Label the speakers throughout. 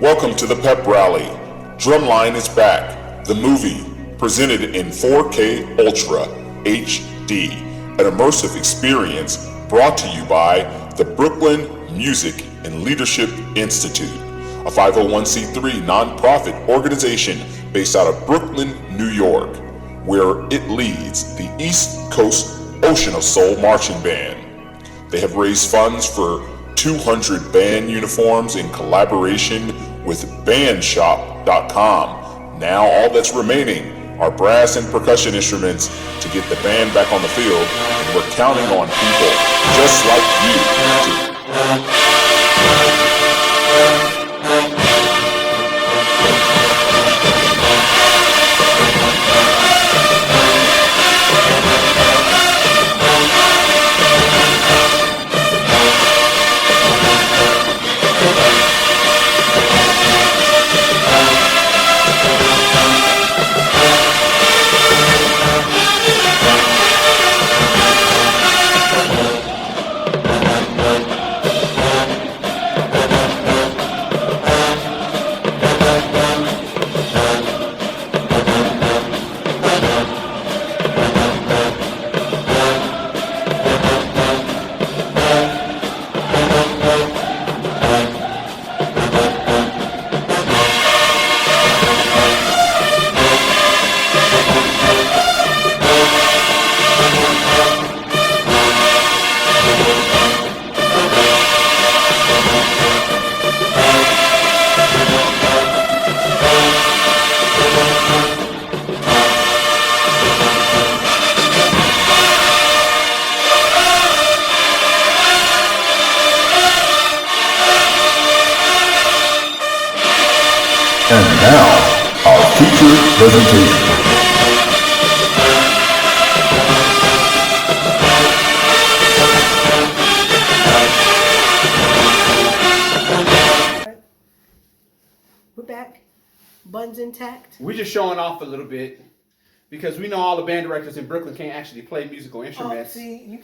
Speaker 1: Welcome to the Pep Rally. Drumline is back. The movie, presented in 4K Ultra HD, an immersive experience brought to you by the Brooklyn Music and Leadership Institute, a 501c3 nonprofit organization based out of Brooklyn, New York, where it leads the East Coast Ocean of Soul Marching Band. They have raised funds for 200 band uniforms in collaboration with bandshop.com. Now all that's remaining are brass and percussion instruments to get the band back on the field, and we're counting on people just like you to
Speaker 2: And now, our feature presentation.
Speaker 3: We're back. Buns intact.
Speaker 4: We're just showing off a little bit because we know all the band directors in Brooklyn can't actually play musical instruments.
Speaker 3: See,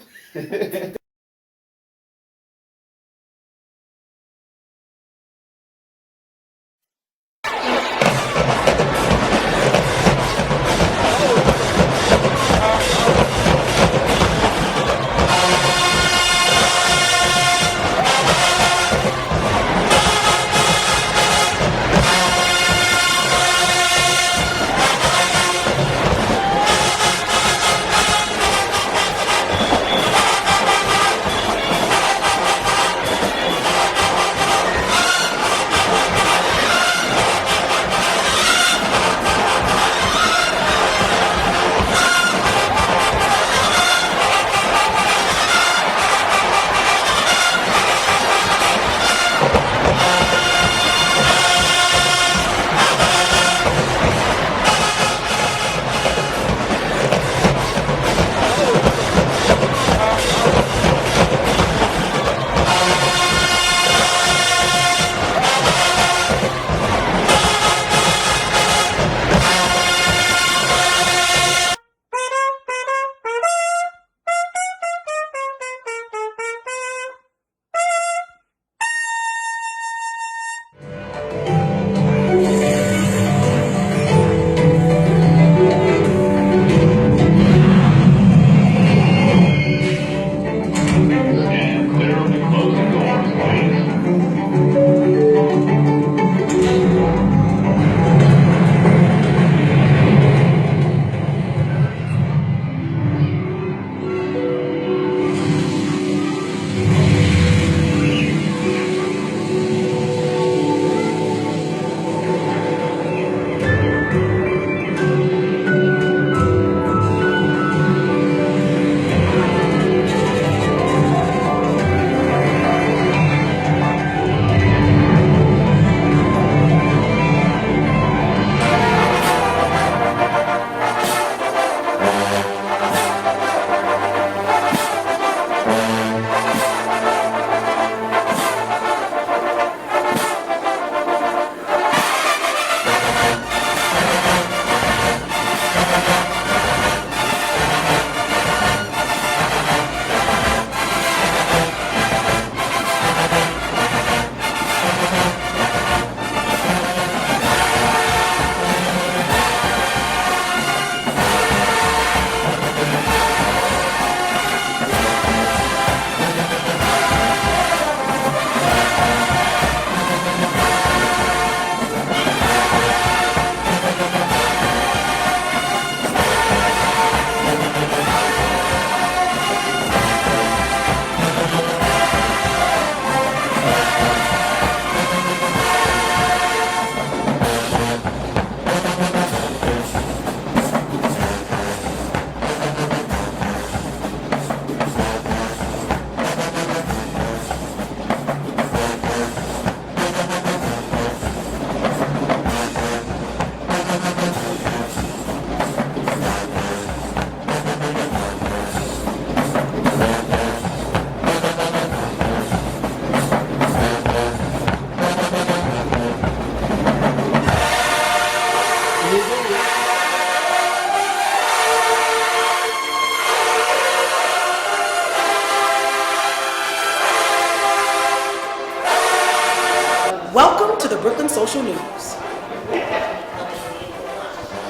Speaker 3: Welcome to the Brooklyn Social News.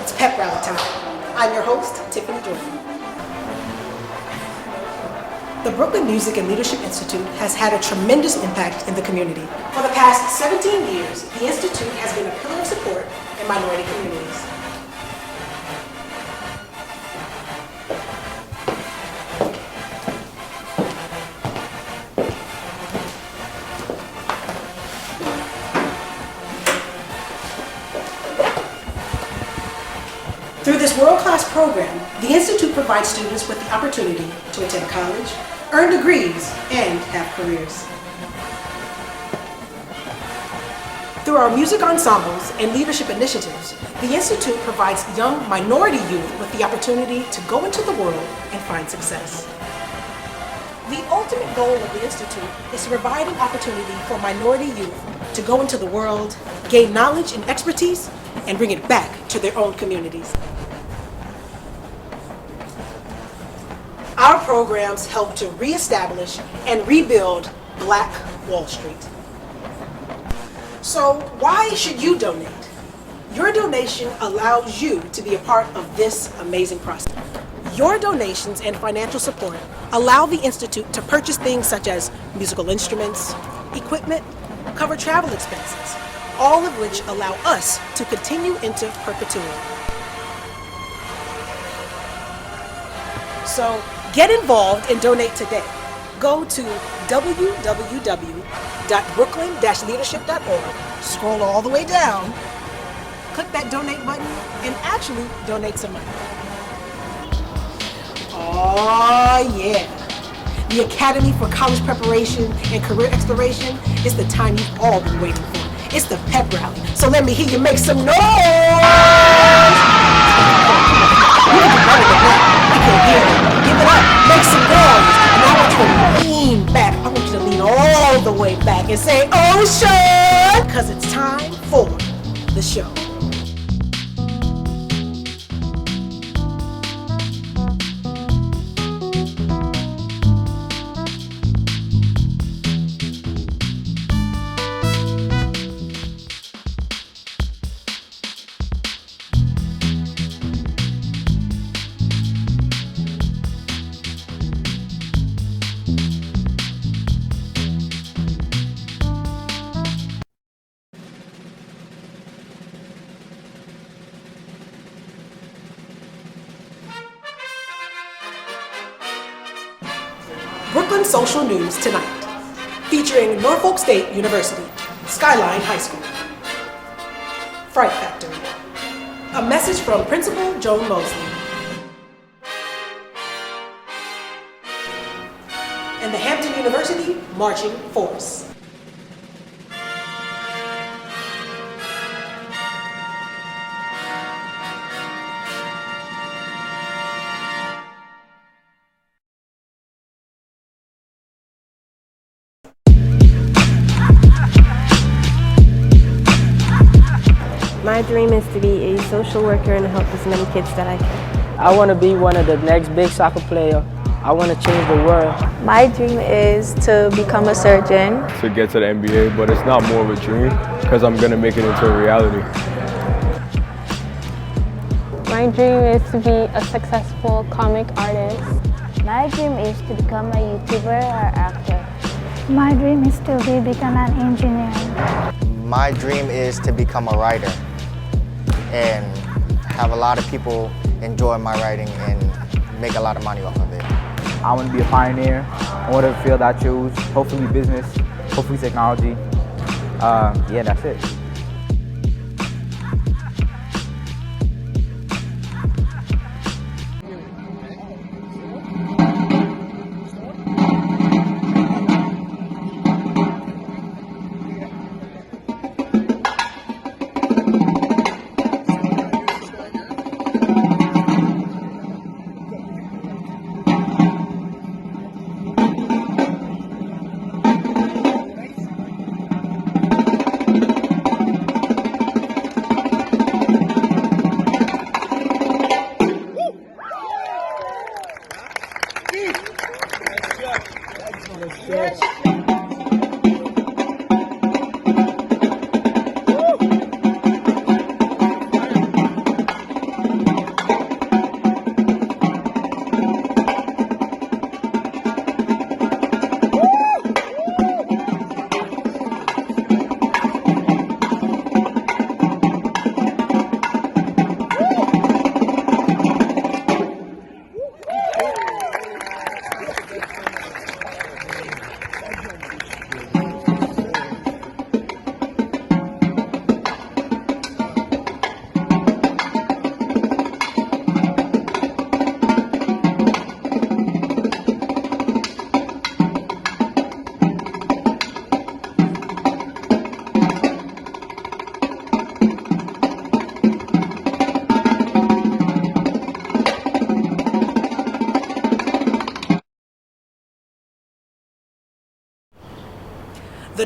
Speaker 3: It's pep rally time. I'm your host, Tiffany Jordan. The Brooklyn Music and Leadership Institute has had a tremendous impact in the community. For the past 17 years, the Institute has been a pillar of support in minority communities. Through this world-class program, the Institute provides students with the opportunity to attend college, earn degrees, and have careers. Through our music ensembles and leadership initiatives, the Institute provides young minority youth with the opportunity to go into the world and find success. The ultimate goal of the Institute is to provide an opportunity for minority youth to go into the world, gain knowledge and expertise, and bring it back to their own communities. Our programs help to reestablish and rebuild Black Wall Street. So why should you donate? Your donation allows you to be a part of this amazing process. Your donations and financial support allow the Institute to purchase things such as musical instruments, equipment, cover travel expenses, all of which allow us to continue into perpetuity. So get involved and donate today. Go to www.brooklyn-leadership.org, scroll all the way down, click that donate button, and actually donate some money. Oh yeah! The Academy for College Preparation and Career Exploration is the time you've all been waiting for. It's the pep rally. So let me hear you make some noise! You can do better than that. I can hear you. Give it up. Make some noise. And I want you to lean back. I want you to lean all the way back and say, Ocean! Because it's time for the show. Brooklyn Social News tonight, featuring Norfolk State University, Skyline High School. Fright Factory. A message from Principal Joan Mosley. And the Hampton University Marching Force.
Speaker 5: My dream is to be a social worker and help as many kids that I can.
Speaker 6: I want to be one of the next big soccer player. I want to change the world.
Speaker 7: My dream is to become a surgeon.
Speaker 8: To get to the NBA, but it's not more of a dream because I'm going to make it into a reality.
Speaker 9: My dream is to be a successful comic artist.
Speaker 10: My dream is to become a YouTuber or actor.
Speaker 11: My dream is to become an engineer.
Speaker 12: My dream is to become a writer and have a lot of people enjoy my writing and make a lot of money off of it.
Speaker 13: I want to be a pioneer in whatever field I choose, hopefully business, hopefully technology. Yeah, that's it.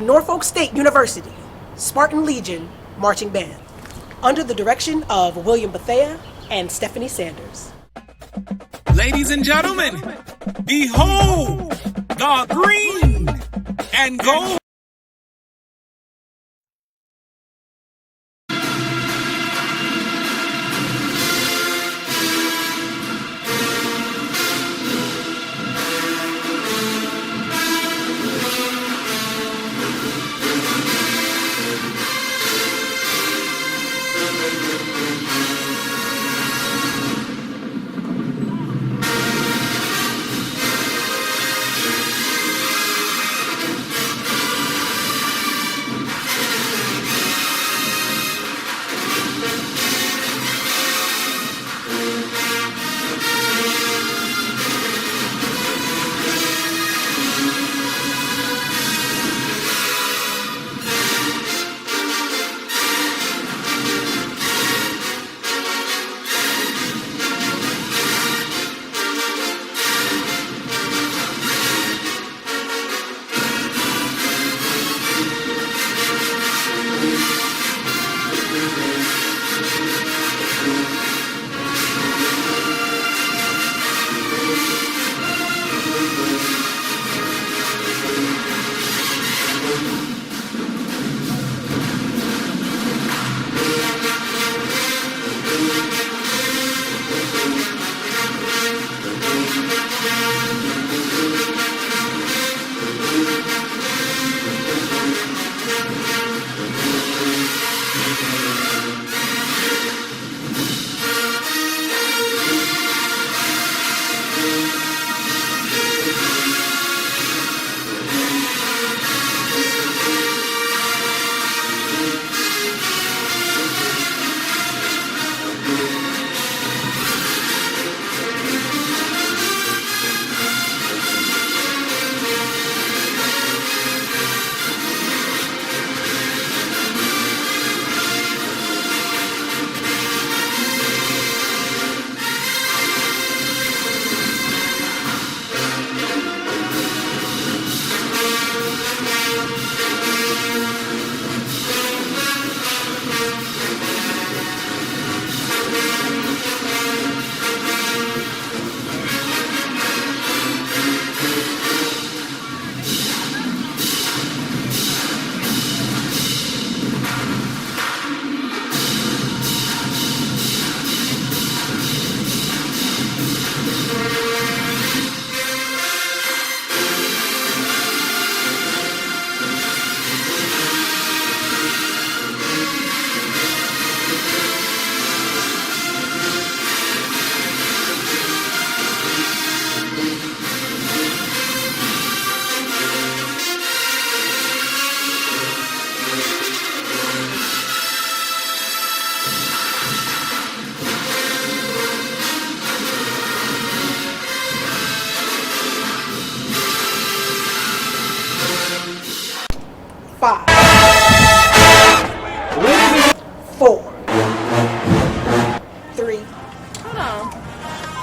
Speaker 3: Norfolk State University Spartan Legion Marching Band, under the direction of William Bethea and Stephanie Sanders.
Speaker 14: Ladies and gentlemen, behold the green and gold.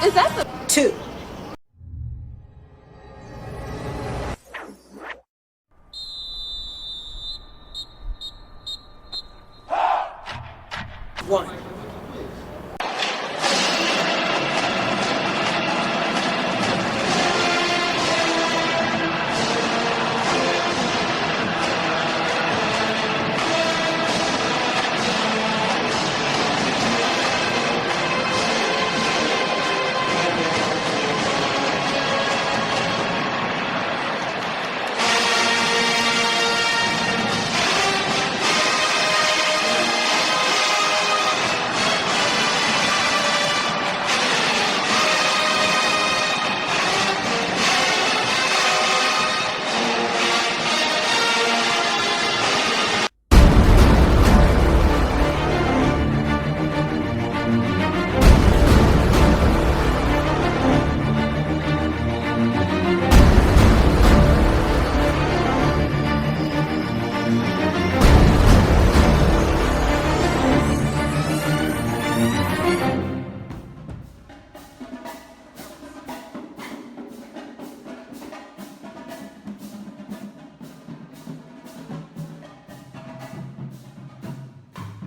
Speaker 9: Is that the
Speaker 3: 2. One.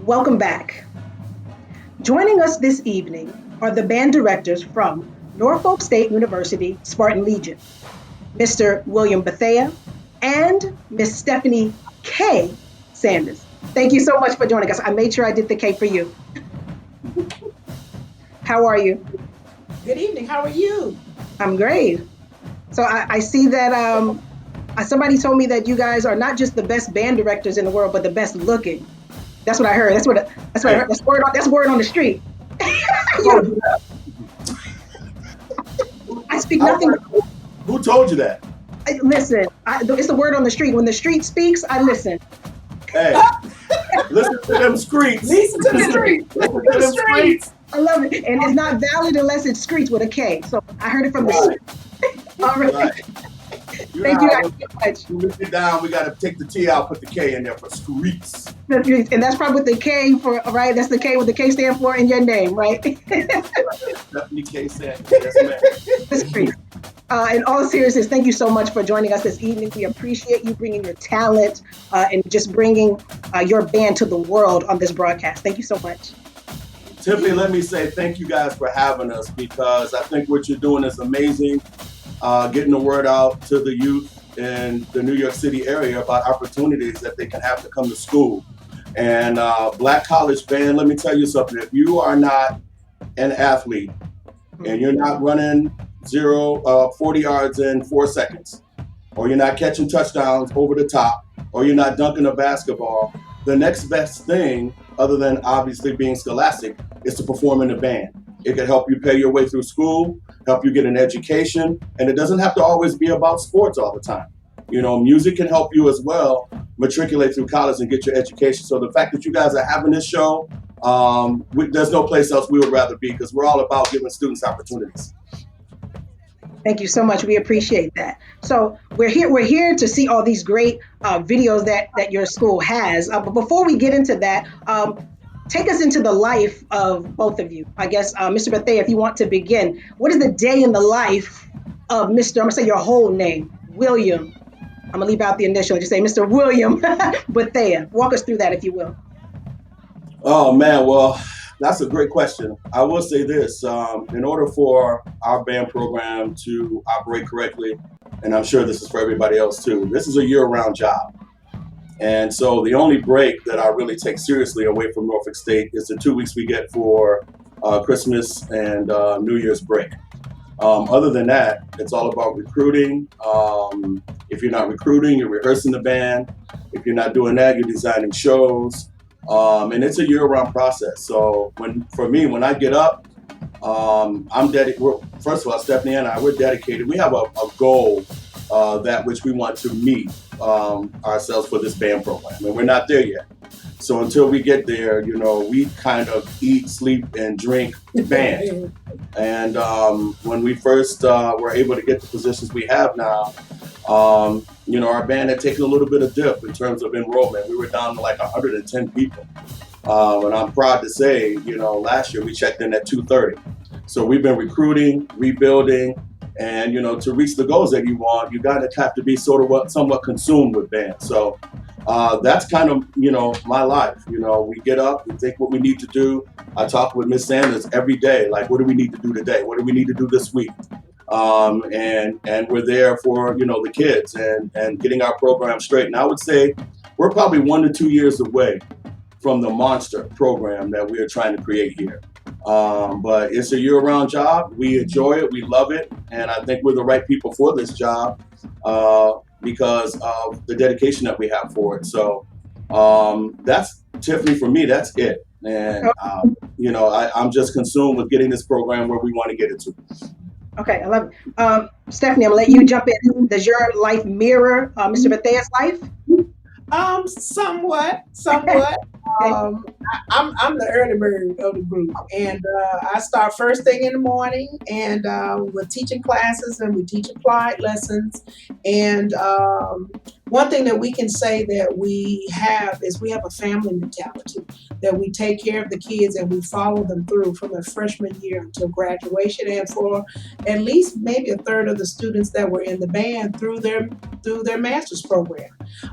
Speaker 3: Welcome back. Joining us this evening are the band directors from Norfolk State University Spartan Legion, Mr. William Bethea and Miss Stephanie K. Sanders. Thank you so much for joining us. I made sure I did the K for you. How are you?
Speaker 15: Good evening. How are you?
Speaker 3: I'm great. So I see that somebody told me that you guys are not just the best band directors in the world, but the best looking. That's what I heard. That's what I heard. That's word on the street. I speak nothing.
Speaker 16: Who told you that?
Speaker 3: Listen, it's the word on the street. When the street speaks, I listen.
Speaker 16: Hey, listen to them streets.
Speaker 15: Listen to the streets.
Speaker 16: Listen to them streets.
Speaker 3: I love it. And it's not valid unless it screets with a K. So I heard it from the street. All right. Thank you guys so much.
Speaker 16: We lift it down, we got to take the T out, put the K in there for streets.
Speaker 3: And that's probably with the K for, right? That's the K with the K stand for in your name, right?
Speaker 16: Stephanie K. Sanders. Yes, ma'am.
Speaker 3: In all seriousness, thank you so much for joining us this evening. We appreciate you bringing your talent and just bringing your band to the world on this broadcast. Thank you so much.
Speaker 16: Tiffany, let me say thank you guys for having us, because I think what you're doing is amazing. Getting the word out to the youth in the New York City area about opportunities that they can have to come to school. And Black College Band, let me tell you something. If you are not an athlete and you're not running 40 yards in 4 seconds, or you're not catching touchdowns over the top, or you're not dunking a basketball, the next best thing, other than obviously being scholastic, is to perform in a band. It can help you pay your way through school, help you get an education, and it doesn't have to always be about sports all the time. You know, music can help you as well matriculate through college and get your education. So the fact that you guys are having this show, there's no place else we would rather be, because we're all about giving students opportunities.
Speaker 3: Thank you so much. We appreciate that. So we're here to see all these great videos that your school has. But before we get into that, take us into the life of both of you. I guess, Mr. Bethea, if you want to begin, what is the day in the life of Mr. I'm gonna say your whole name, William. I'm gonna leave out the initial and just say Mr. William Bethea. Walk us through that, if you will.
Speaker 16: Oh man, well, that's a great question. I will say this, in order for our band program to operate correctly, and I'm sure this is for everybody else too, this is a year-round job. And so the only break that I really take seriously away from Norfolk State is the 2 weeks we get for Christmas and New Year's break. Other than that, it's all about recruiting. If you're not recruiting, you're rehearsing the band. If you're not doing that, you're designing shows. And it's a year-round process. So when I get up, I'm dedicated. First of all, Stephanie and I, we're dedicated. We have a goal that which we want to meet ourselves for this band program, and we're not there yet. So until we get there, you know, we kind of eat, sleep, and drink band. And when we first were able to get the positions we have now, you know, our band had taken a little bit of dip in terms of enrollment. We were down to like 110 people. And I'm proud to say, you know, last year we checked in at 230. So we've been recruiting, rebuilding, and, you know, to reach the goals that you want, you gotta have to be somewhat consumed with band. So that's kind of, you know, my life. You know, we get up, we think what we need to do. I talk with Miss Sanders every day, like, what do we need to do today? What do we need to do this week? And we're there for, you know, the kids and getting our program straight. And I would say we're probably 1 to 2 years away from the monster program that we are trying to create here. But it's a year-round job. We enjoy it, we love it, and I think we're the right people for this job because of the dedication that we have for it. So that's, Tiffany, for me, that's it. And, you know, I'm just consumed with getting this program where we want to get it to.
Speaker 3: Okay, I love it. Stephanie, I'm gonna let you jump in. Does your life mirror Mr. Bethea's life?
Speaker 15: Somewhat. I'm the early bird of the group, and I start first thing in the morning, and we're teaching classes and we teach applied lessons. And one thing that we can say that we have is we have a family mentality, that we take care of the kids and we follow them through from their freshman year until graduation, and for at least maybe a third of the students that were in the band through their master's program.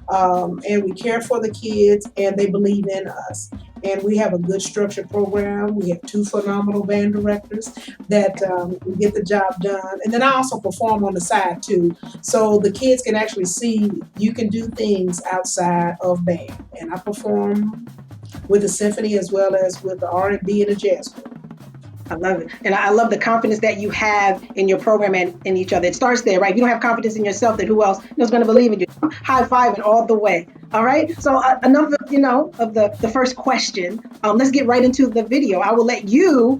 Speaker 15: And we care for the kids, and they believe in us. and we have a good structured program. We have 2 phenomenal band directors that get the job done. And then I also perform on the side too, so the kids can actually see you can do things outside of band. And I perform with the symphony as well as with the R&B and the jazz group.
Speaker 3: I love it. And I love the confidence that you have in your program and in each other. It starts there, right? If you don't have confidence in yourself, then who else is going to believe in you? High fiving all the way. All right. So enough of the first question. Let's get right into the video. I will let you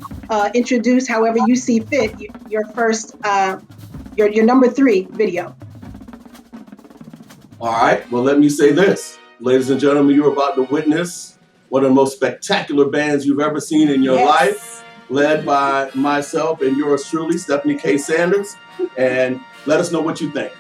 Speaker 3: introduce however you see fit your first, your number 3 video.
Speaker 16: All right. Well, let me say this. Ladies and gentlemen, you're about to witness one of the most spectacular bands you've ever seen in your life, led by myself and yours truly, Stephanie K. Sanders. And let us know what you think.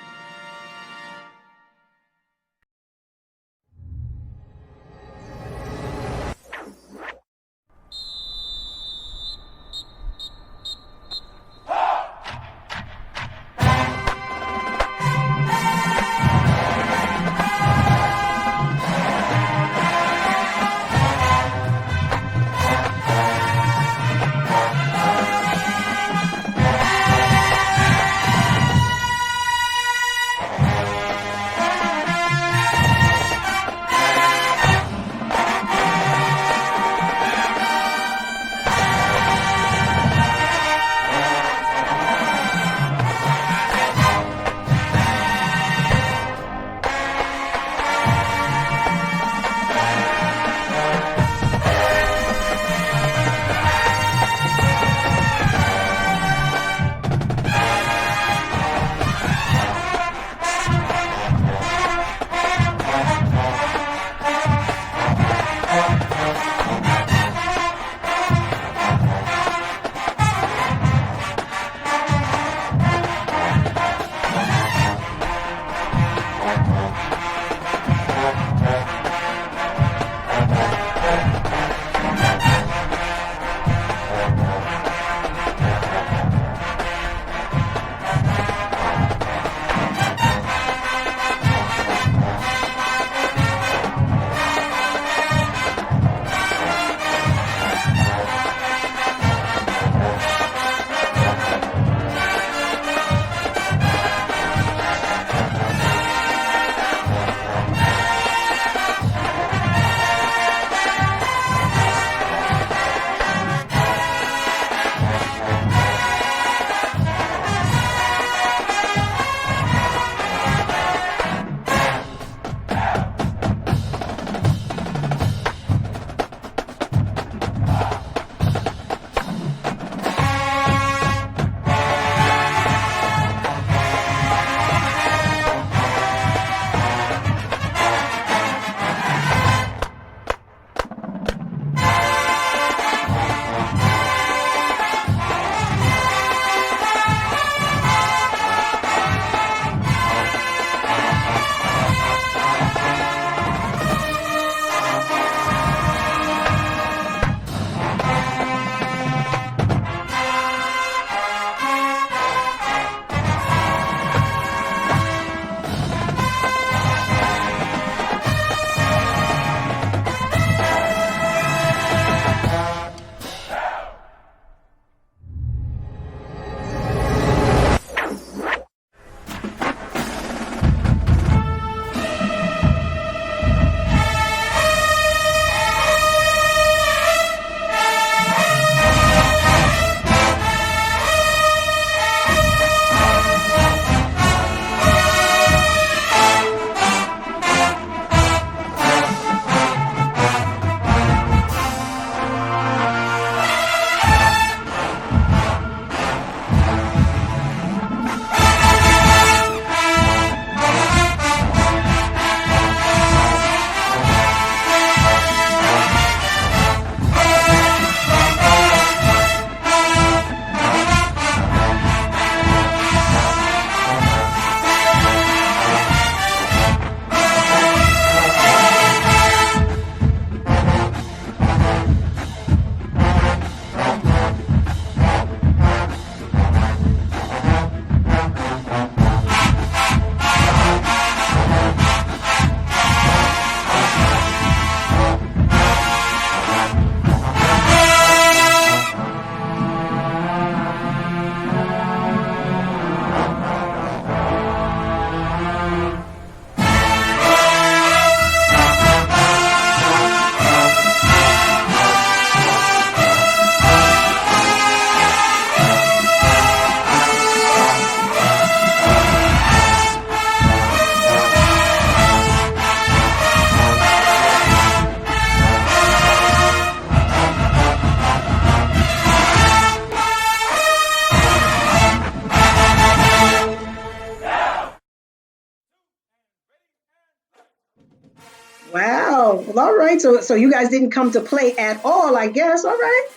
Speaker 3: Wow. Well, all right. So you guys didn't come to play at all, I guess. All right.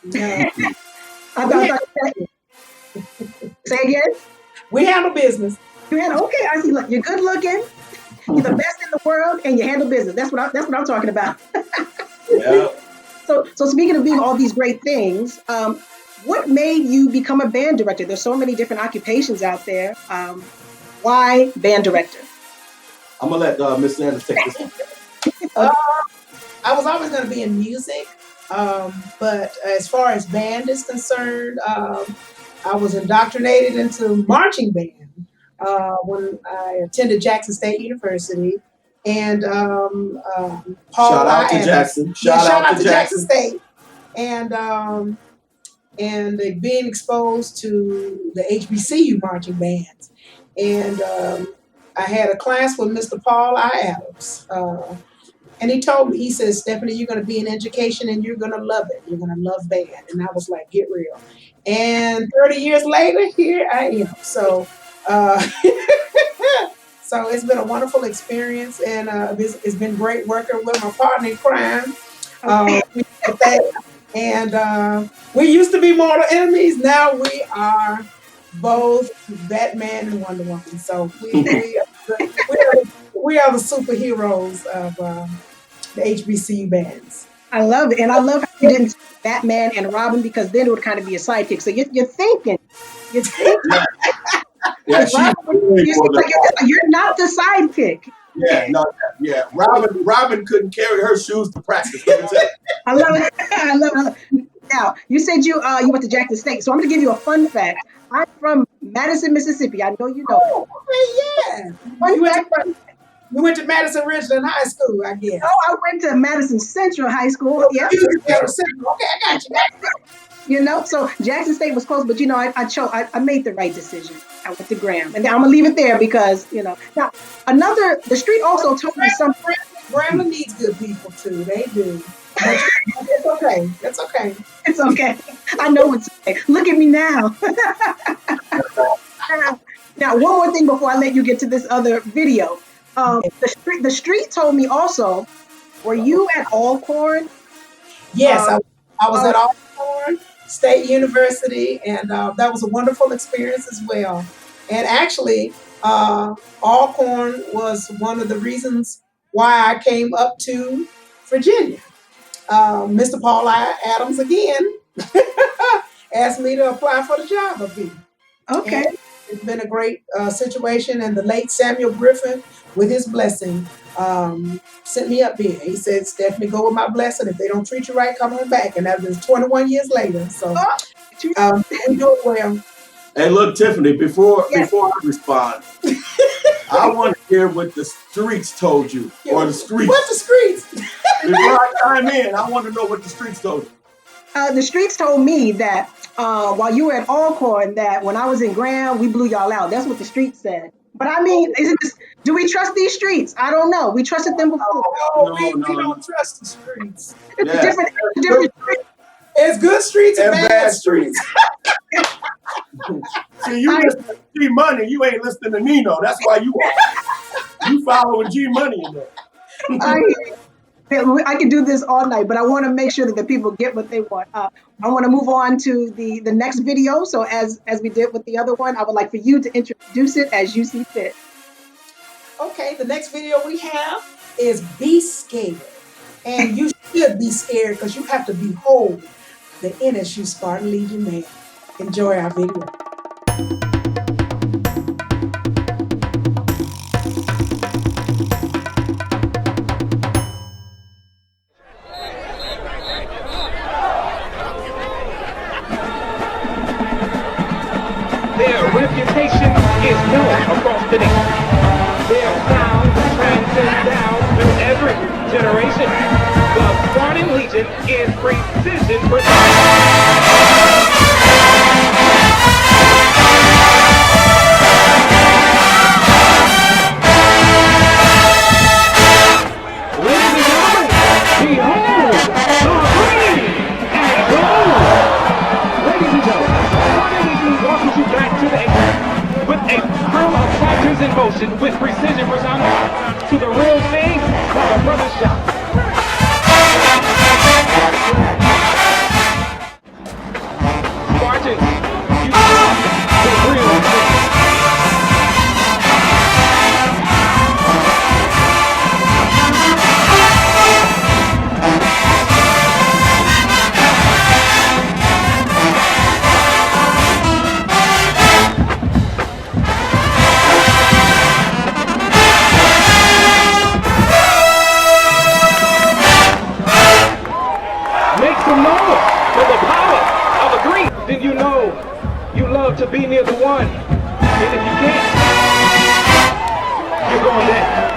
Speaker 15: No.
Speaker 3: I thought say again.
Speaker 15: We handle business.
Speaker 3: You handle okay. I see. Look, you're good looking. You're the best in the world, and you handle business. That's what I'm talking about.
Speaker 16: Yeah.
Speaker 3: So speaking of being all these great things, what made you become a band director? There's so many different occupations out there. Why band director?
Speaker 16: I'm gonna let Miss Sanders take this one.
Speaker 15: I was always going to be in music, but as far as band is concerned, I was indoctrinated into marching band when I attended Jackson State University. And Paul
Speaker 16: Shout out to Jackson. Shout out to Jackson
Speaker 15: State. And being exposed to the HBCU marching bands. And I had a class with Mr. Paul I. Adams. And he told me, he says, Stephanie, you're going to be in education and you're going to love it. You're going to love band. And I was like, get real. And 30 years later, here I am. So, so it's been a wonderful experience. And it's been great working with my partner in crime. And we used to be mortal enemies. Now we are both Batman and Wonder Woman. So we are the superheroes of the HBCU bands.
Speaker 3: I love it. And I love how you didn't say Batman and Robin, because then it would kind of be a sidekick. So you're thinking. You're not the sidekick.
Speaker 16: Yeah. Robin couldn't carry her shoes to practice. Let me tell you.
Speaker 3: I love it. Now, you said you went to Jackson State, so I'm going to give you a fun fact. I'm from Madison, Mississippi. I know you know.
Speaker 15: Oh, okay, yeah. You went to Madison Richland High School, I guess.
Speaker 3: Oh, I went to Madison Central High School. Yeah.
Speaker 15: Okay, I got you.
Speaker 3: You know, so Jackson State was close, but I made the right decision. I went to Graham, and I'm gonna leave it there because now the street also told me something.
Speaker 15: Graham needs good people too. They do. It's okay. It's okay.
Speaker 3: It's okay. I know it's okay. Look at me now. Now, one more thing before I let you get to this other video. The street told me also. Were you at Alcorn?
Speaker 15: Yes, I was at Alcorn State University, and that was a wonderful experience as well. And actually, Alcorn was one of the reasons why I came up to Virginia. Mr. Paul Adams again asked me to apply for the job up here.
Speaker 3: Okay.
Speaker 15: And it's been a great situation, and the late Samuel Griffin, with his blessing, sent me up here. He said, Stephanie, go with my blessing. If they don't treat you right, come on back. And that was 21 years later. So we do it well.
Speaker 16: Hey, look, Tiffany, before I respond, I want to hear what the streets told you. Or the streets.
Speaker 15: What the streets?
Speaker 16: Before I chime in, I want to know what the streets told you.
Speaker 3: The streets told me that while you were at Alcorn, that when I was in Graham, we blew y'all out. That's what the streets said. But I mean, do we trust these streets? I don't know. We trusted them before.
Speaker 15: No, we don't trust the streets.
Speaker 3: It's a different street.
Speaker 15: It's good streets and bad streets.
Speaker 16: See, you listen to G Money, you ain't listening to Nino. That's why you are. You following G Money in there.
Speaker 3: I can do this all night, but I want to make sure that the people get what they want. I want to move on to the next video. So as we did with the other one, I would like for you to introduce it as you see fit.
Speaker 15: Okay, the next video we have is Be Scared. And you should be scared because you have to behold the NSU Spartan Legion man. Enjoy our video.
Speaker 14: Their reputation is known across the nation. Their sound transcends down through every generation. The Spartan Legion is precision precision. In motion with precision, to the real thing, the to be near the one. And if you can't, you're going down.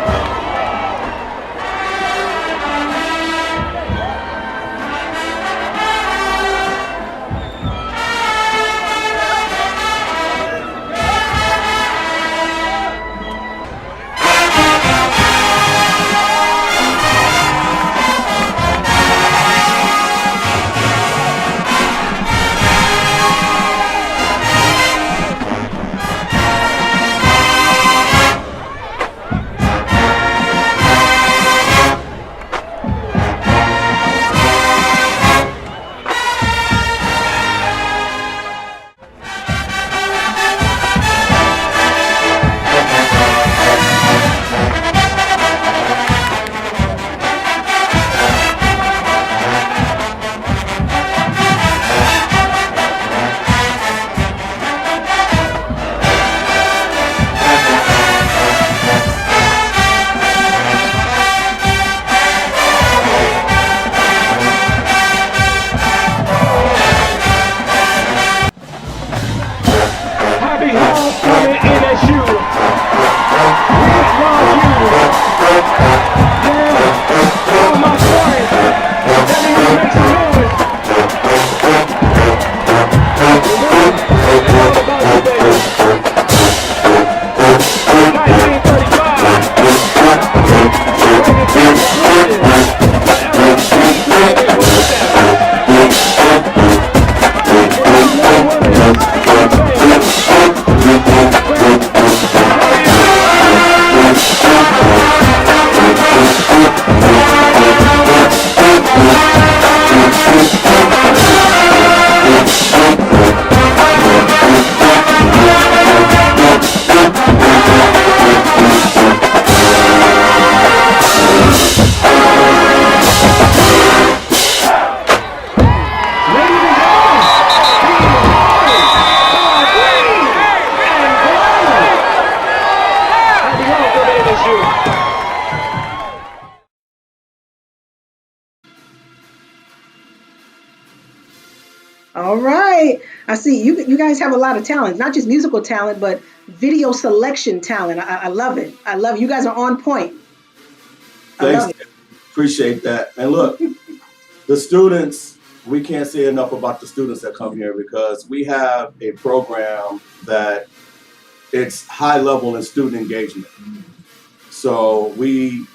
Speaker 14: Happy homecoming in a shoe. We love you. Yeah, all my boys. Let me make some noise. It's all about you, baby. 1935. Bring it to
Speaker 3: All right. I see you guys have a lot of talent, not just musical talent, but video selection talent. I love it. I love it. You guys are on point. I love
Speaker 16: Thanks. Appreciate that. And look, the students, we can't say enough about the students that come here because we have a program that it's high level in student engagement. So we,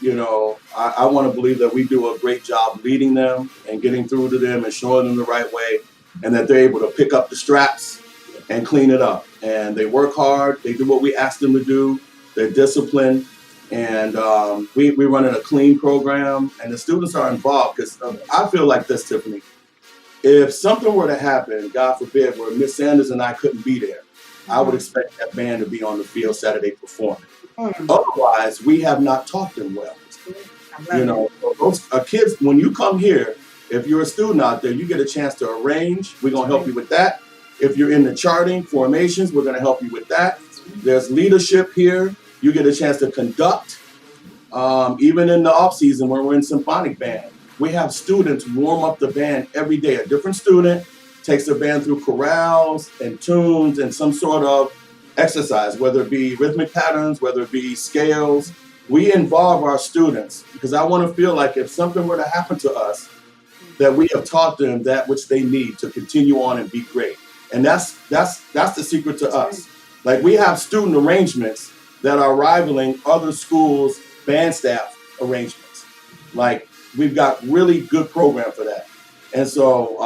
Speaker 16: I want to believe that we do a great job leading them and getting through to them and showing them the right way, and that they're able to pick up the straps and clean it up. And they work hard. They do what we ask them to do. They're disciplined. And we're running a clean program, and the students are involved because I feel like this, Tiffany. If something were to happen, God forbid, where Miss Sanders and I couldn't be there, I would expect that band to be on the field Saturday performing. Otherwise, we have not taught them well. Those kids, when you come here, if you're a student out there, you get a chance to arrange. We're going to help you with that. If you're in the charting formations, we're going to help you with that. There's leadership here. You get a chance to conduct. Even in the off season when we're in symphonic band, we have students warm up the band every day. A different student takes the band through chorales and tunes and some sort of exercise, whether it be rhythmic patterns, whether it be scales. We involve our students because I want to feel like if something were to happen to us, that we have taught them that which they need to continue on and be great. And that's the secret to us. Like, we have student arrangements that are rivaling other schools' band staff arrangements. Like, we've got really good program for that. And so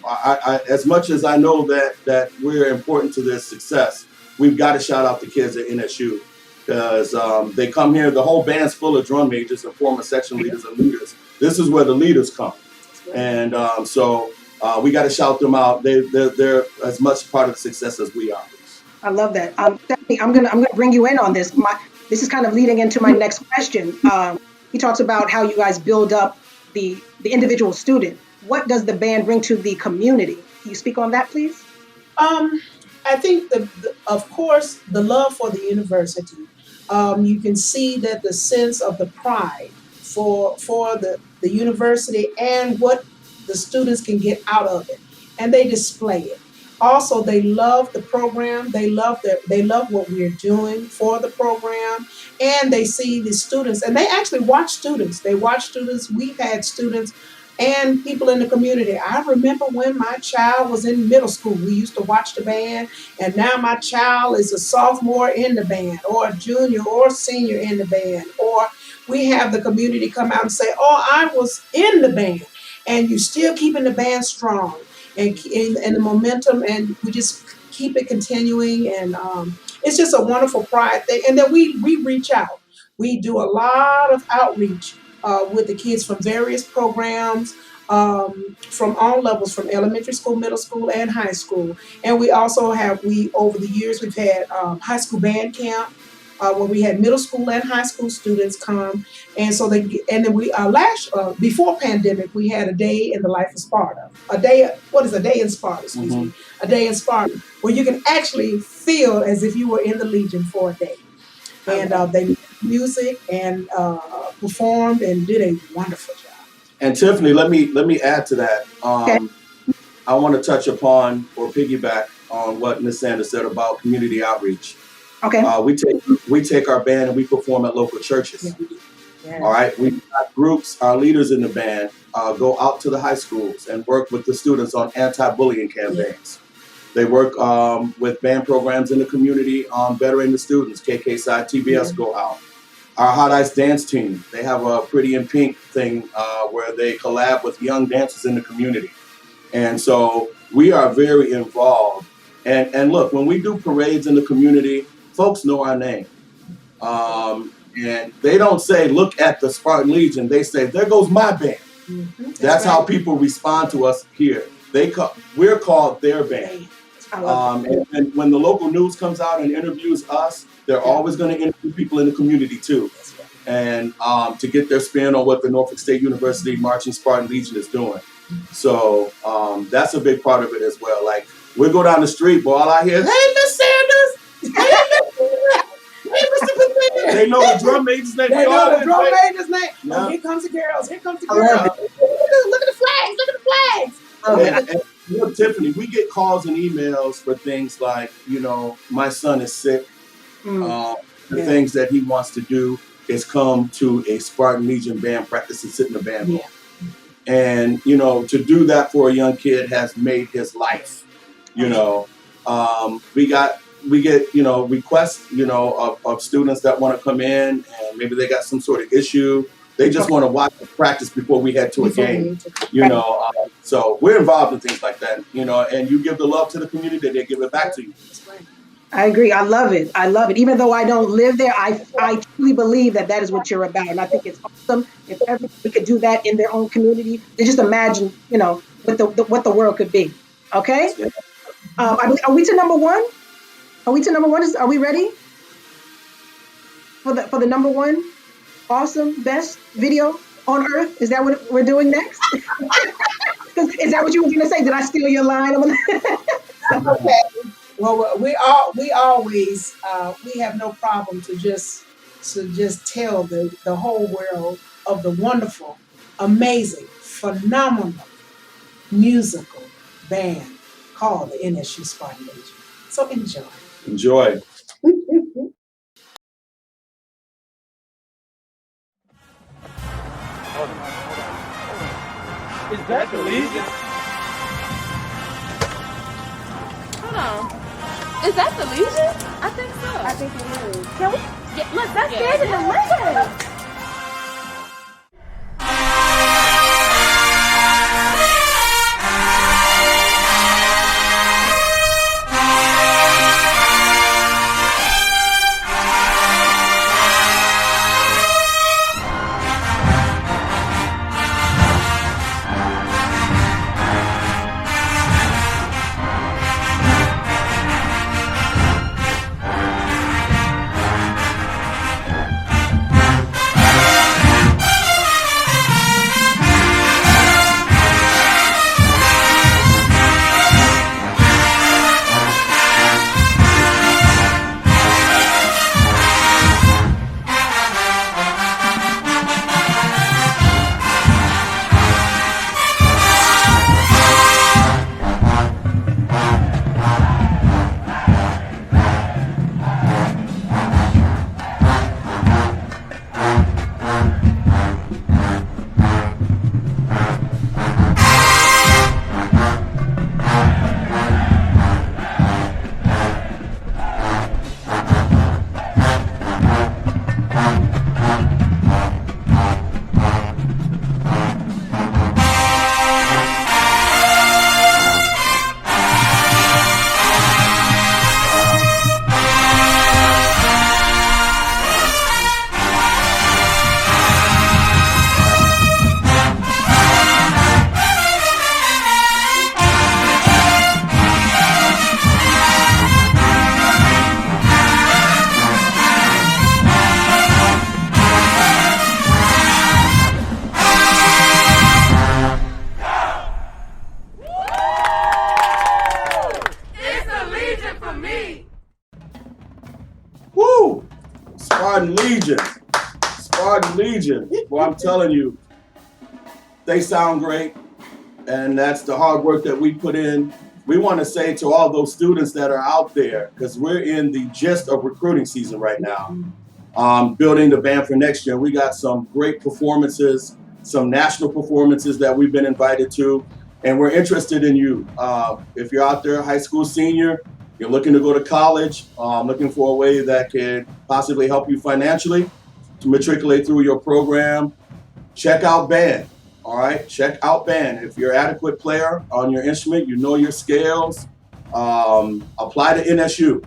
Speaker 16: I as much as I know that we're important to their success, we've got to shout out the kids at NSU because they come here, the whole band's full of drum majors and former section leaders and leaders. This is where the leaders come. And so we got to shout them out. They're as much part of the success as we are.
Speaker 3: I love that. Stephanie, I'm gonna bring you in on this. This is kind of leading into my next question. He talks about how you guys build up the individual student. What does the band bring to the community? Can you speak on that, please?
Speaker 15: I think, of course, the love for the university. You can see that the sense of the pride for the university and what the students can get out of it, and they display it. Also, they love the program. They love what we're doing for the program, and they see the students, and they actually watch students. They watch students. We've had students and people in the community. I remember when my child was in middle school, we used to watch the band, and now my child is a sophomore in the band, or a junior or senior in the band, or we have the community come out and say, "Oh, I was in the band," and you're still keeping the band strong and the momentum, and we just keep it continuing, and it's just a wonderful pride thing. And then we reach out. We do a lot of outreach with the kids from various programs, from all levels, from elementary school, middle school, and high school. And we also have, over the years, we've had high school band camp, where we had middle school and high school students come. And so and then before pandemic, we had a day in the life of Sparta. A day in Sparta, excuse me. A day in Sparta, where you can actually feel as if you were in the Legion for a day. And they made music and performed and did a wonderful job.
Speaker 16: And Tiffany, let me add to that. I want to touch upon or piggyback on what Ms. Sanders said about community outreach.
Speaker 15: Okay.
Speaker 16: We take our band and we perform at local churches.
Speaker 15: Yeah.
Speaker 16: All right. We have groups, our leaders in the band go out to the high schools and work with the students on anti-bullying campaigns. They work with band programs in the community on bettering the students. KK Side TBS go out. Our Hot Ice dance team, they have a Pretty in Pink thing where they collab with young dancers in the community. And so we are very involved. And look, when we do parades in the community, folks know our name. And they don't say, "Look at the Spartan Legion." They say, "There goes my band." Mm-hmm. That's how people respond to us here. We're called their band. And when the local news comes out and interviews us, they're always going to interview people in the community too. And to get their spin on what the Norfolk State University Marching Spartan Legion is doing. So that's a big part of it as well. Like, we go down the street, boy, all I hear is, "Hey, Miss Sanders! Hey, Mr. Potato!" They know the drum major's name.
Speaker 15: They know the drum major's name.
Speaker 16: Yeah.
Speaker 15: Oh, here comes the girls. Here comes the girls. Look at the flags. Look at the flags.
Speaker 16: And look, Tiffany, we get calls and emails for things like, my son is sick. The things that he wants to do is come to a Spartan Legion band practice and sit in the band room. And, to do that for a young kid has made his life. We get requests, of students that want to come in and maybe they got some sort of issue. They just want to watch the practice before we head to a game, So we're involved in things like that, and you give the love to the community, they give it back to you.
Speaker 3: I agree. I love it. Even though I don't live there, I truly believe that is what you're about. And I think it's awesome if everybody could do that in their own community. To just imagine, what the world could be. Okay?
Speaker 16: Yeah.
Speaker 3: Are we to number one? Are we ready for the number one awesome best video on earth? Is that what we're doing next? Is that what you were going to say? Did I steal your line?
Speaker 15: Okay. Well, we always we have no problem to just tell the whole world of the wonderful, amazing, phenomenal musical band called the NSU Spartan Legion. So enjoy.
Speaker 16: Enjoy.
Speaker 14: Is that the Legion?
Speaker 17: Hold on. Is that the Legion? I think so.
Speaker 5: I think it is.
Speaker 17: Can we? Yeah, look, that's dead in the Legion.
Speaker 16: Legion. Well, I'm telling you, they sound great, and that's the hard work that we put in. We want to say to all those students that are out there, because we're in the gist of recruiting season right now, building the band for next year. We got some great performances, some national performances that we've been invited to, and we're interested in you. If you're out there, high school senior, you're looking to go to college, looking for a way that can possibly help you financially to matriculate through your program, check out band. All right, check out band. If you're an adequate player on your instrument, you know your scales, apply to NSU.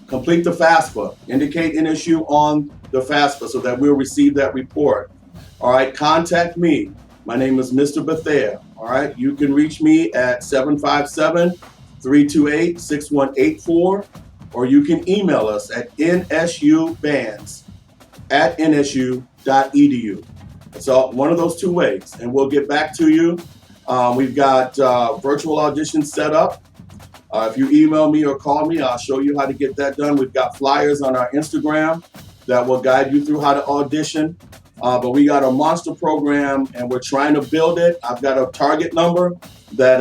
Speaker 16: Complete the FAFSA. Indicate NSU on the FAFSA so that we'll receive that report. All right, contact me. My name is Mr. Bethea. All right, you can reach me at 757-328-6184, or you can email us at nsubands@nsu.edu. So one of those two ways, and we'll get back to you. We've got virtual auditions set up. If you email me or call me, I'll show you how to get that done. We've got flyers on our Instagram that will guide you through how to audition. But we got a monster program, and we're trying to build it. I've got a target number that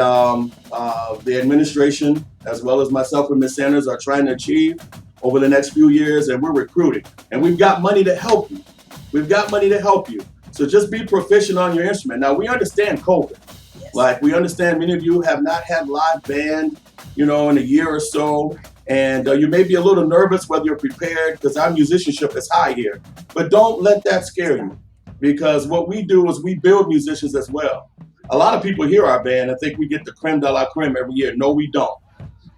Speaker 16: the administration, as well as myself and Ms. Sanders, are trying to achieve over the next few years, and we're recruiting. And we've got money to help you. We've got money to help you. So just be proficient on your instrument. Now, we understand COVID. Yes. Like, we understand many of you have not had live band, in a year or so. And you may be a little nervous whether you're prepared, because our musicianship is high here. But don't let that scare you, because what we do is we build musicians as well. A lot of people hear our band and think we get the creme de la creme every year. No, we don't.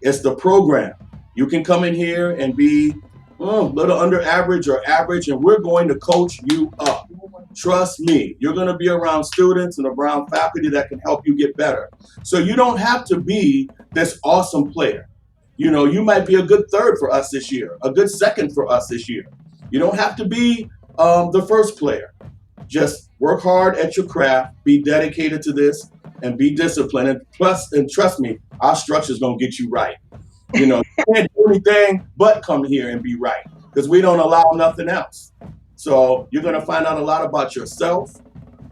Speaker 16: It's the program. You can come in here and be a little under average or average, and we're going to coach you up. Trust me, you're going to be around students and around faculty that can help you get better. So you don't have to be this awesome player. You might be a good third for us this year, a good second for us this year. You don't have to be the first player. Just work hard at your craft, be dedicated to this, and be disciplined. And trust me, our structure is going to get you right. You can't do anything but come here and be right, because we don't allow nothing else. So you're going to find out a lot about yourself.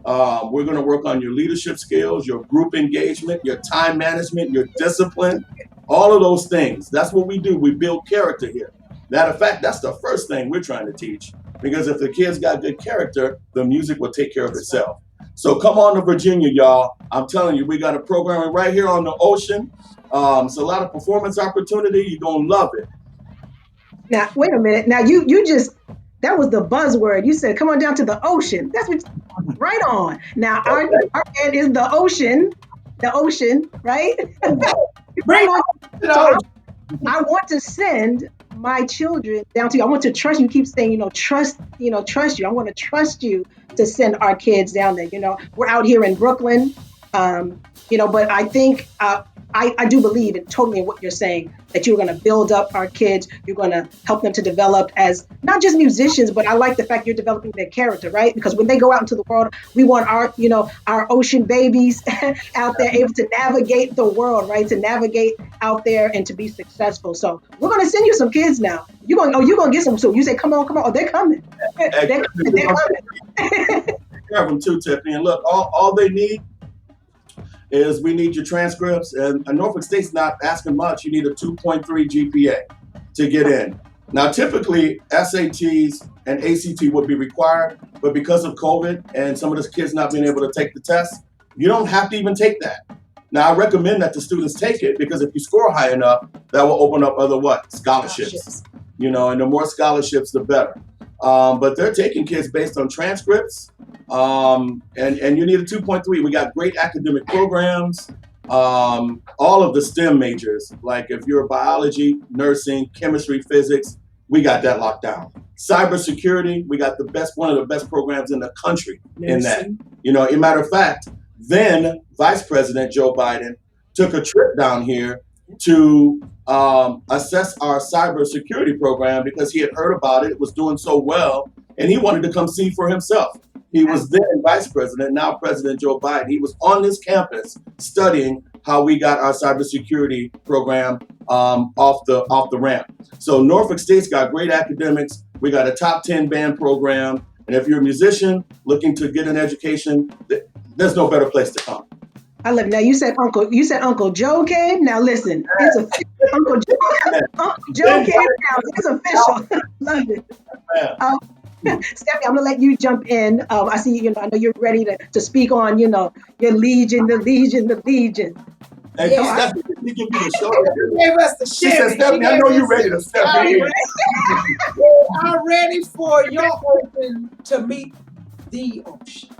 Speaker 16: We're going to work on your leadership skills, your group engagement, your time management, your discipline, all of those things. That's what we do. We build character here. Matter of fact, that's the first thing we're trying to teach, because if the kids got good character, the music will take care of itself. So come on to Virginia, y'all. I'm telling you, we got a program right here on the ocean. It's a lot of performance opportunity. You're going to love it.
Speaker 3: Now, wait a minute. Now, you just, that was the buzzword. You said, come on down to the ocean. That's what, right on. Now, our band is the ocean, right? Bring on. So I want to send my children down to you. I want to trust you. You keep saying, trust you. I want to trust you to send our kids down there. We're out here in Brooklyn, but I think I do believe totally in what you're saying, that you're going to build up our kids. You're going to help them to develop as not just musicians, but I like the fact you're developing their character, right? Because when they go out into the world, we want our ocean babies out there able to navigate the world, right? To navigate out there and to be successful. So we're going to send you some kids now. You're going to get some. So you say, come on. Oh, they're coming. They're coming.
Speaker 16: Care of them too, Tiffany. And look, all they need is we need your transcripts, and Norfolk State's not asking much. You need a 2.3 GPA to get in. Now, typically, SATs and ACT would be required, but because of COVID and some of the kids not being able to take the test, you don't have to even take that. Now, I recommend that the students take it, because if you score high enough, that will open up other scholarships. And the more scholarships, the better. But they're taking kids based on transcripts, and you need a 2.3. We got great academic programs, all of the STEM majors, like if you're biology, nursing, chemistry, physics, we got that locked down. Cybersecurity, we got one of the best programs in the country in that. As a matter of fact, then Vice President Joe Biden took a trip down here to assess our cybersecurity program, because he had heard about it. It was doing so well, and he wanted to come see for himself. He was then Vice President, now President Joe Biden. He was on this campus studying how we got our cybersecurity program off the ramp. So Norfolk State's got great academics. We got a top 10 band program, And if you're a musician looking to get an education, there's no better place to come.
Speaker 15: I love it. Now you said Uncle Joe came. Now listen, it's official. Uncle Joe came now. It's official. Love it. Stephanie, I'm gonna let you jump in. I see I know you're ready to speak on your Legion.
Speaker 16: Hey, Stephanie, you give me the show.
Speaker 15: You gave us the shit.
Speaker 16: She said, Stephanie, I know you're ready to step in.
Speaker 15: We are ready for your open to meet the ocean.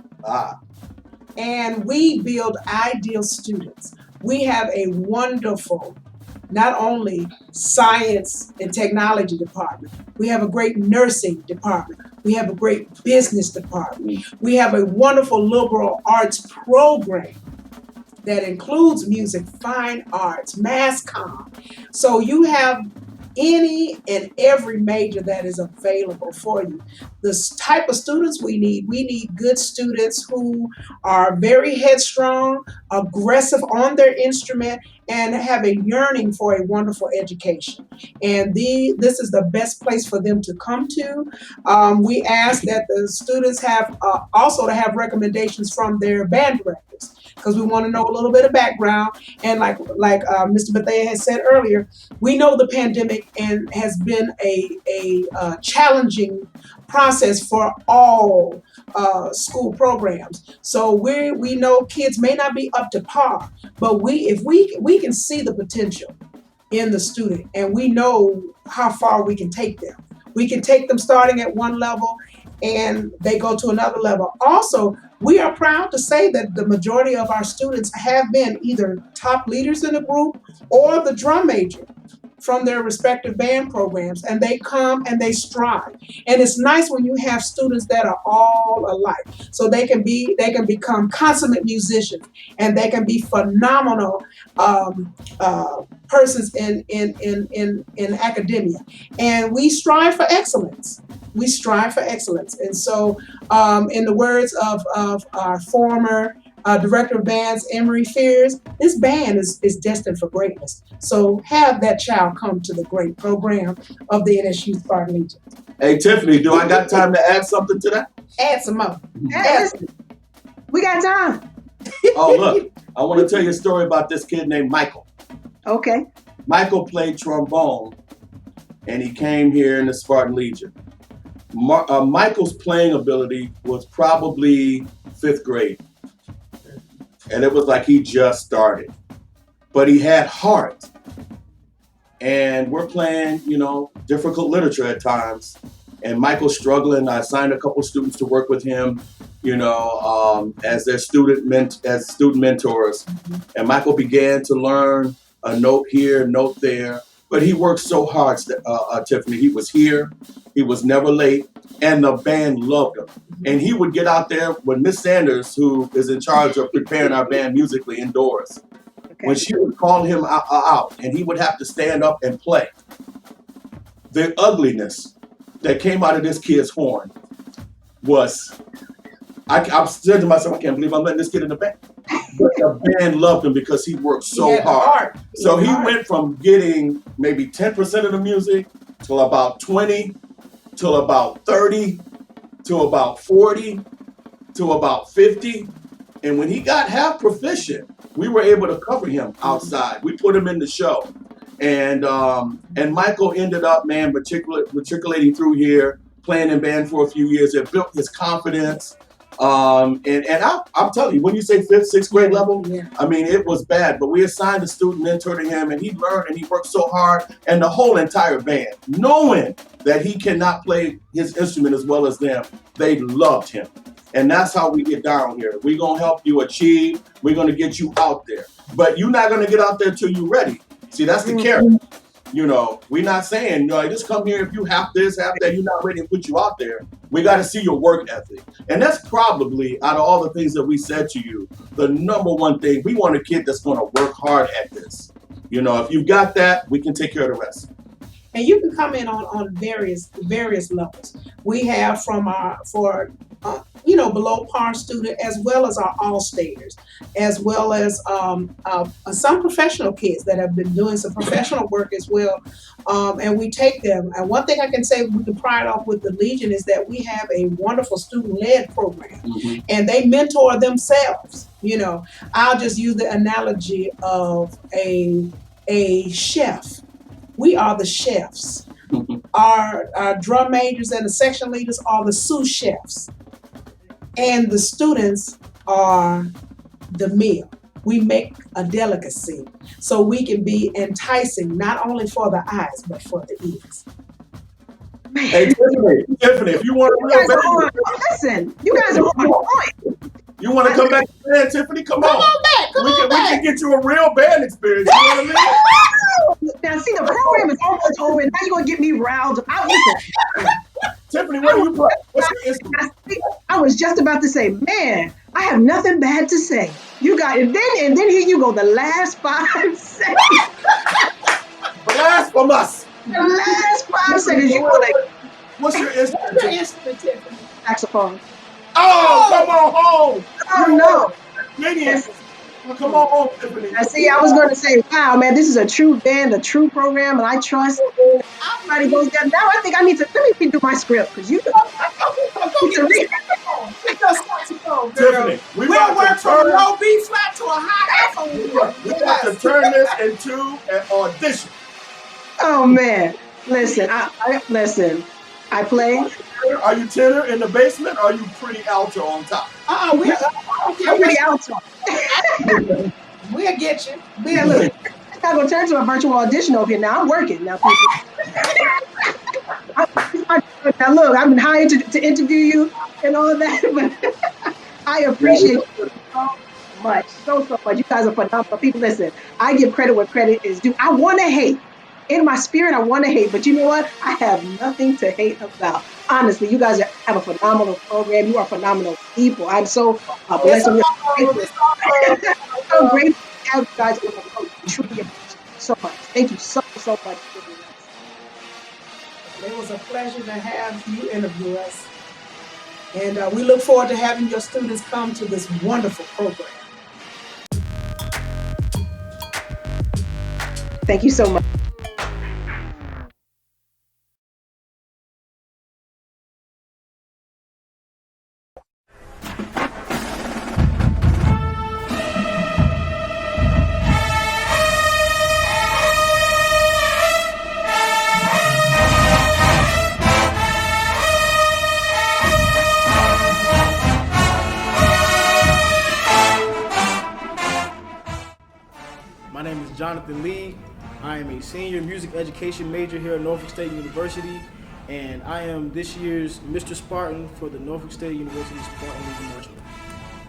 Speaker 15: And we build ideal students. We have a wonderful, not only science and technology department, we have a great nursing department. We have a great business department. We have a wonderful liberal arts program that includes music, fine arts, mass comm. So you have any and every major that is available for you. The type of students we need good students who are very headstrong, aggressive on their instrument, and have a yearning for a wonderful education. And this is the best place for them to come to. We ask that the students have also to have recommendations from their band directors, because we want to know a little bit of background. And like Mr. Bethea has said earlier, we know the pandemic and has been a challenging process for all school programs. So we know kids may not be up to par, but if we can see the potential in the student, and we know how far we can take them. We can take them starting at one level and they go to another level. Also, we are proud to say that the majority of our students have been either top leaders in the group or the drum major from their respective band programs, and they come and they strive. And it's nice when you have students that are all alike, so they can become consummate musicians, and they can be phenomenal persons in academia. And we strive for excellence. And so, in the words of our former director of bands, Emery Fears, this band is destined for greatness. So have that child come to the great program of the NSU Spartan Legion.
Speaker 16: Hey, Tiffany, do I got time to add something to that?
Speaker 15: Add some more. We got time.
Speaker 16: Oh, look, I want to tell you a story about this kid named Michael.
Speaker 15: Okay.
Speaker 16: Michael played trombone, and he came here in the Spartan Legion. Michael's playing ability was probably 5th grade. And it was like he just started. But he had heart. And we're playing, difficult literature at times. And Michael's struggling. I assigned a couple students to work with him, as their student mentors. And Michael began to learn a note here, a note there. But he worked so hard, Tiffany. He was here. He was never late. And the band loved him. And he would get out there when Miss Sanders, who is in charge of preparing our band musically indoors, when she would call him out and he would have to stand up and play, the ugliness that came out of this kid's horn was, I said to myself, I can't believe I'm letting this kid in the band. But the band loved him because he worked so hard. So he went from getting maybe 10% of the music till about 20, till about 30, to about 40, to about 50. And when he got half proficient, we were able to cover him outside. We put him in the show. And Michael ended up, matriculating through here, playing in band for a few years. It built his confidence. And I'm telling you, when you say 5th, 6th grade level, I mean, it was bad. But we assigned a student mentor to him, and he learned and he worked so hard. And the whole entire band, knowing that he cannot play his instrument as well as them, they loved him. And that's how we get down here. We're going to help you achieve. We're going to get you out there. But you're not going to get out there till you're ready. See, that's the carrot. We're not saying, just come here if you have this, have that. You're not ready to put you out there. We got to see your work ethic. And that's probably, out of all the things that we said to you, the number one thing. We want a kid that's going to work hard at this. If you got that, we can take care of the rest.
Speaker 15: And you can come in on various levels. We have below par student, as well as our all-staters, as well as some professional kids that have been doing some professional work as well. And we take them. And one thing I can say we can pride off with the Legion is that we have a wonderful student-led program, and they mentor themselves. I'll just use the analogy of a chef. We are the chefs. Our drum majors and the section leaders are the sous chefs. And the students are the meal. We make a delicacy so we can be enticing, not only for the eyes, but for the ears.
Speaker 16: Hey, Tiffany, if you want to
Speaker 18: listen, you guys are on point.
Speaker 16: You want to come back to band, Tiffany? Come on back. We can get you a real band experience. You know what I mean?
Speaker 18: Now, see, the program is almost over. Now you're going to get me riled.
Speaker 16: Tiffany, where do you play? What's your instrument?
Speaker 18: I was just about to say, man, I have nothing bad to say. You got it. And then here you go, the last 5 seconds.
Speaker 16: Blasphemous.
Speaker 18: The last 5 seconds. You want to.
Speaker 16: What's your instrument?
Speaker 15: Tiffany?
Speaker 18: Saxophone.
Speaker 16: Oh, come on home.
Speaker 18: Oh, no.
Speaker 16: Genius. Come on home, Tiffany.
Speaker 18: I see. I was going to say, wow, man, this is a true band, a true program, and I trust everybody goes there. Now I think I need to let me redo my script because you need to read.
Speaker 16: Tiffany,
Speaker 15: we'll work from a low B flat to a high F on you.
Speaker 16: We're about to turn this into an audition.
Speaker 18: Oh man, listen, I play.
Speaker 16: Are you tenor in the basement? Or are you pretty alto on top?
Speaker 18: I'm pretty alto.
Speaker 15: We'll get you.
Speaker 18: I'm gonna turn to a virtual audition over here now. I'm working now, people. Now look, I've been hired to interview you and all of that, but I appreciate you so much. You guys are phenomenal. People, listen, I give credit where credit is due. I want to hate. In my spirit, I want to hate, but you know what? I have nothing to hate about. Honestly, you guys have a phenomenal program. You are phenomenal people. I'm so blessed. So grateful to have you guys on the program. Truly appreciate you so much. Thank you so much for doing this.
Speaker 15: It was a pleasure to have you interview us. And we look forward to having your students come to this wonderful program.
Speaker 18: Thank you so much.
Speaker 19: My name is Jonathan Lee. I am a senior music education major here at Norfolk State University, and I am this year's Mr. Spartan for the Norfolk State University Spartan Legion Marching Band.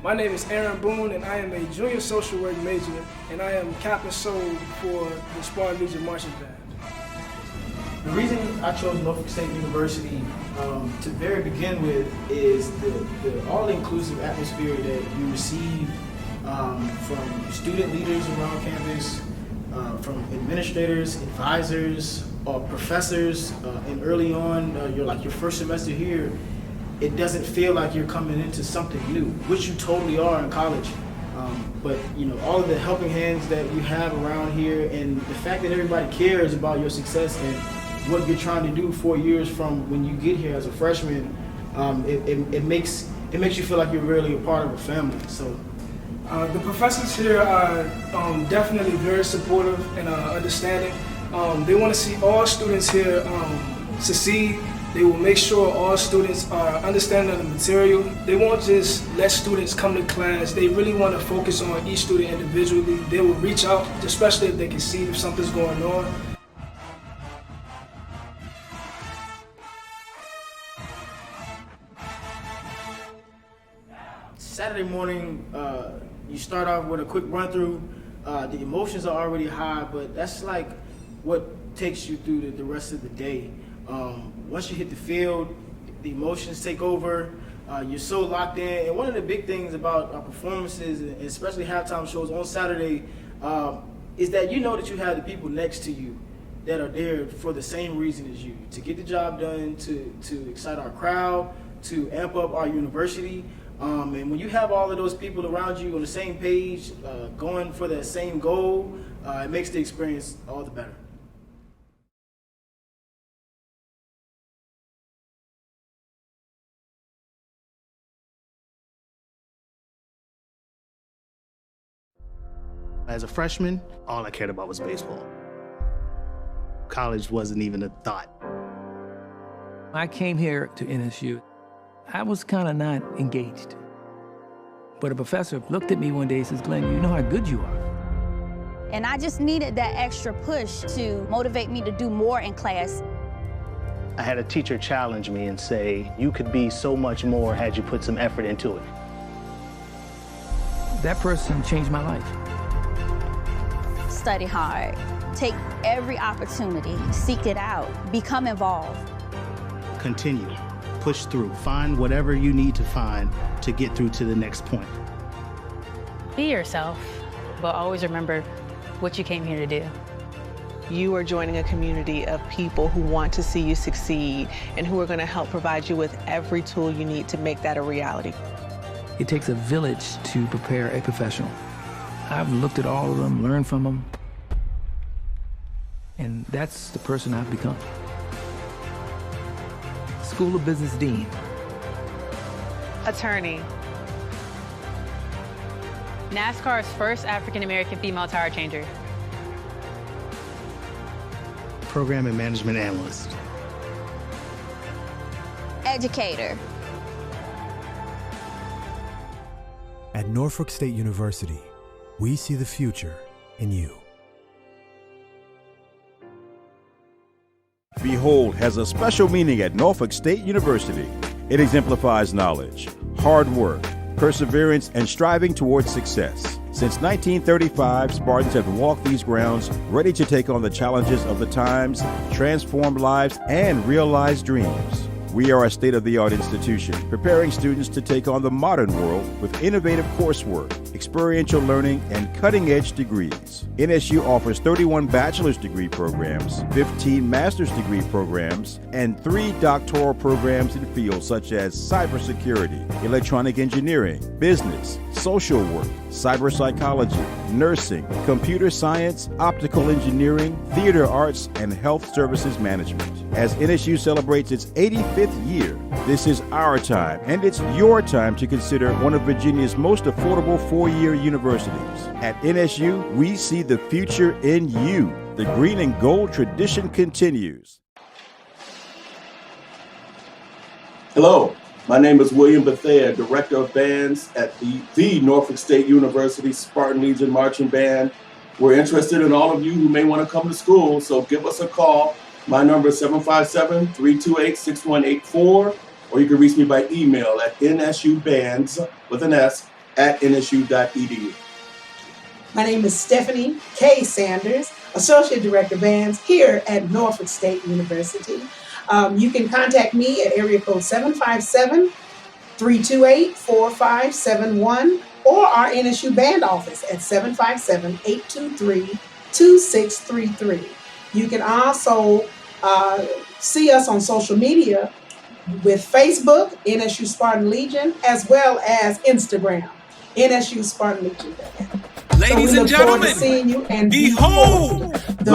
Speaker 20: My name is Aaron Boone, and I am a junior social work major, and I am Captain Soul for the Spartan Legion Marching Band.
Speaker 19: The reason I chose Norfolk State University to very begin with is the all-inclusive atmosphere that you receive from student leaders around campus, from administrators, advisors, or professors, and early on, your first semester here, it doesn't feel like you're coming into something new, which you totally are in college. But all of the helping hands that you have around here, and the fact that everybody cares about your success and what you're trying to do 4 years from when you get here as a freshman, it makes you feel like you're really a part of a family. So.
Speaker 20: The professors here are definitely very supportive and understanding. They want to see all students here succeed. They will make sure all students are understanding of the material. They won't just let students come to class. They really want to focus on each student individually. They will reach out, especially if they can see if something's going on.
Speaker 19: Saturday morning, you start off with a quick run through. The emotions are already high, but that's like what takes you through the rest of the day. Once you hit the field, the emotions take over. You're so locked in. And one of the big things about our performances, and especially halftime shows on Saturday, is that you know that you have the people next to you that are there for the same reason as you, to get the job done, to excite our crowd, to amp up our university. And when you have all of those people around you on the same page, going for that same goal, it makes the experience all the better.
Speaker 21: As a freshman, all I cared about was baseball. College wasn't even a thought.
Speaker 22: I came here to NSU. I was kind of not engaged. But a professor looked at me one day and says, "Glenn, you know how good you are."
Speaker 23: And I just needed that extra push to motivate me to do more in class.
Speaker 21: I had a teacher challenge me and say, you could be so much more had you put some effort into it.
Speaker 22: That person changed my life.
Speaker 23: Study hard, take every opportunity, seek it out, become involved.
Speaker 21: Continue, push through, find whatever you need to find to get through to the next point.
Speaker 24: Be yourself, but always remember what you came here to do.
Speaker 25: You are joining a community of people who want to see you succeed and who are going to help provide you with every tool you need to make that a reality.
Speaker 22: It takes a village to prepare a professional. I've looked at all of them, learned from them, and that's the person I've become. School of Business Dean.
Speaker 24: Attorney. NASCAR's first African-American female tire changer.
Speaker 21: Program and management analyst.
Speaker 23: Educator.
Speaker 26: At Norfolk State University, we see the future in you.
Speaker 2: Behold has a special meaning at Norfolk State University. It exemplifies knowledge, hard work, perseverance, and striving towards success. Since 1935, Spartans have walked these grounds ready to take on the challenges of the times, transform lives, and realize dreams. We are a state-of-the-art institution, preparing students to take on the modern world with innovative coursework, experiential learning, and cutting-edge degrees. NSU offers 31 bachelor's degree programs, 15 master's degree programs, and 3 doctoral programs in fields such as cybersecurity, electronic engineering, business, social work, cyber psychology, nursing, computer science, optical engineering, theater arts, and health services management. As NSU celebrates its 85th year, this is our time, and it's your time to consider one of Virginia's most affordable 4-year universities. At NSU, we see the future in you. The green and gold tradition continues.
Speaker 16: Hello, my name is William Bethea, Director of Bands at the Norfolk State University Spartan Legion Marching Band. We're interested in all of you who may want to come to school, so give us a call. My number is 757-328-6184, or you can reach me by email at nsubands@nsu.edu.
Speaker 15: My name is Stephanie K. Sanders, Associate Director of Bands here at Norfolk State University. You can contact me at area code 757-328-4571 or our NSU Band office at 757-823-2633. You can also see us on social media with Facebook, NSU Spartan Legion, as well as Instagram, NSU Spartan Legion Band.
Speaker 14: Ladies
Speaker 15: so we
Speaker 14: and
Speaker 15: look forward to
Speaker 14: gentlemen,
Speaker 15: seeing you and
Speaker 14: behold
Speaker 15: the